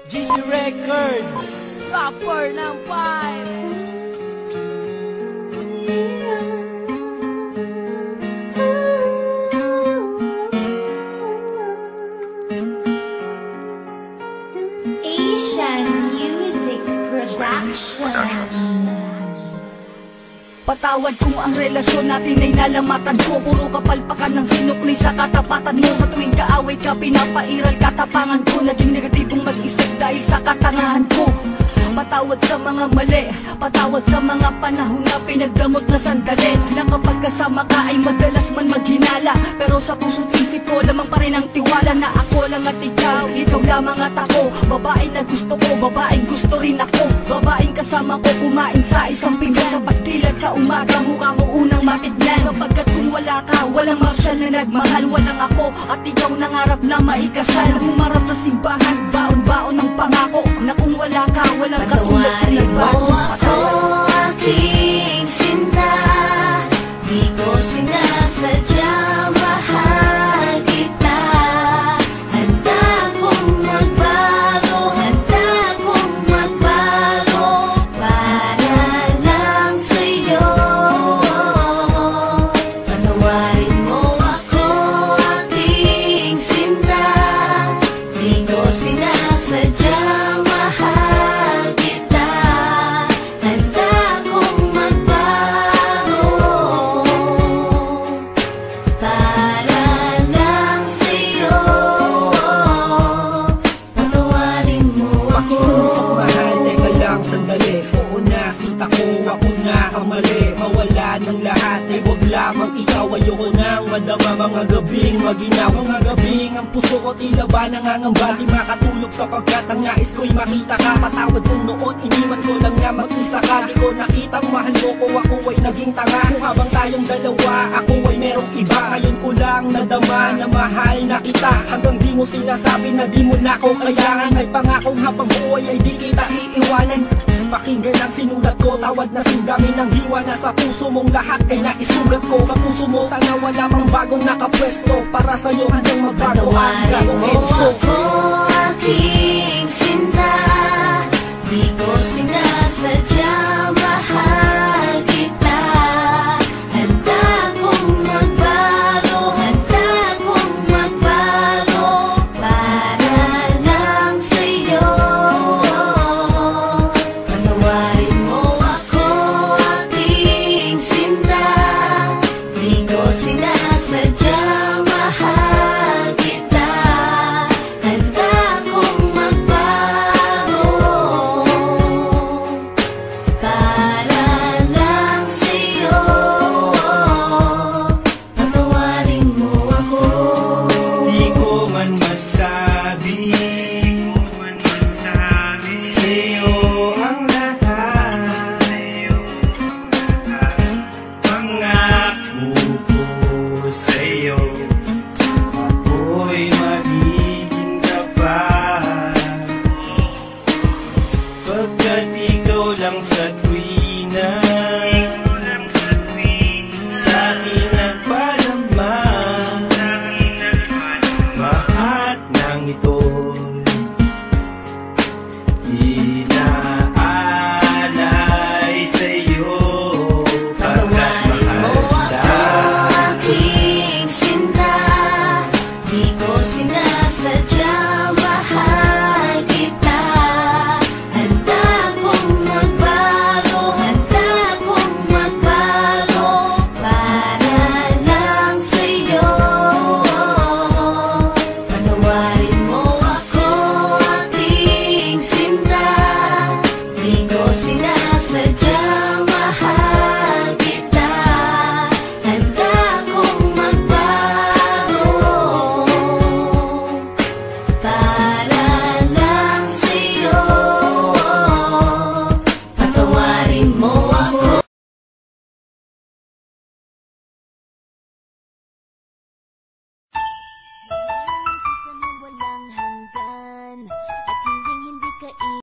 GC Records, Rapper ng Five. Asian Music Production. Patawad kung ang relasyon natin ay nalamatan ko. Puro kapalpakan ng sinukli sa katapatan mo. Sa tuwing kaaway ka, pinapairal katapangan ko. Naging negatibong mag-isip dahil sa katangahan ko. Patawad sa mga mali, patawad sa mga panahon na pinagdamot na sandali. Na kapag kasama ka ay madalas man maghinala, pero sa puso't isip ko lamang pa rin ang tiwala na ako lang at ikaw, ikaw lamang at ako. Babae na gusto ko, babaeng gusto rin ako. Babaeng kasama ko kumain sa isang pinggan. Sa pagdilat sa umaga, mukha mo unang matignan. Sapagkat kung wala ka, walang marsyal na nagmahal. Walang ako at ikaw nangarap na maikasal. Humarap sa simbahan, baon-baon ng pangako na kung wala ka, walang Patawarin mo ako, aking sinta. Di ko sinasadya, mahal kita. Handa kong magbago, handa kong magbago para lang sa'yo. Patawarin mo ako, aking sinta. Di ko sinasadya, mahal. Ako na ang mali, mawala ng lahat ay wag lamang ikaw. Ayoko nang madama mga gabing maginaw. Mga gabing ang puso ko tila ba nangangamba. Di makatulog sapagkat ang nais ko'y makita ka. Patawad kung noon iniwan ko lang na mag-isa ka. Di ko nakitang mahal mo ko, ako ay naging tanga. Kung habang tayong dalawa, ako ay merong iba. Ngayon ko lang nadama na mahal na kita. Hanggang di mo sinasabi na di mo na ako kailangan. Ay pangakong habang buhay ay di kita iiwanan. Pakinggan ang sinulat ko, tawad na sindami ng hiwa na sa puso mong lahat ay naisulat ko. Sa puso mo sana wala pang bagong nakapwesto. Para sa'yo handang magbago ang gagong edso. Patawarin mo ako, aking sinta. Di ko sinasadya, mahal kita. Handa kong magbago, handa kong magbago para lang sa'yo. Patawarin mo ako, aking sinta. Di ko sinasadya, mahal kita. Handa kong magbago para lang sa'yo. Patawarin mo ako. Di ko man masabi sa'yo ang lahat. Pangako ko sa'yo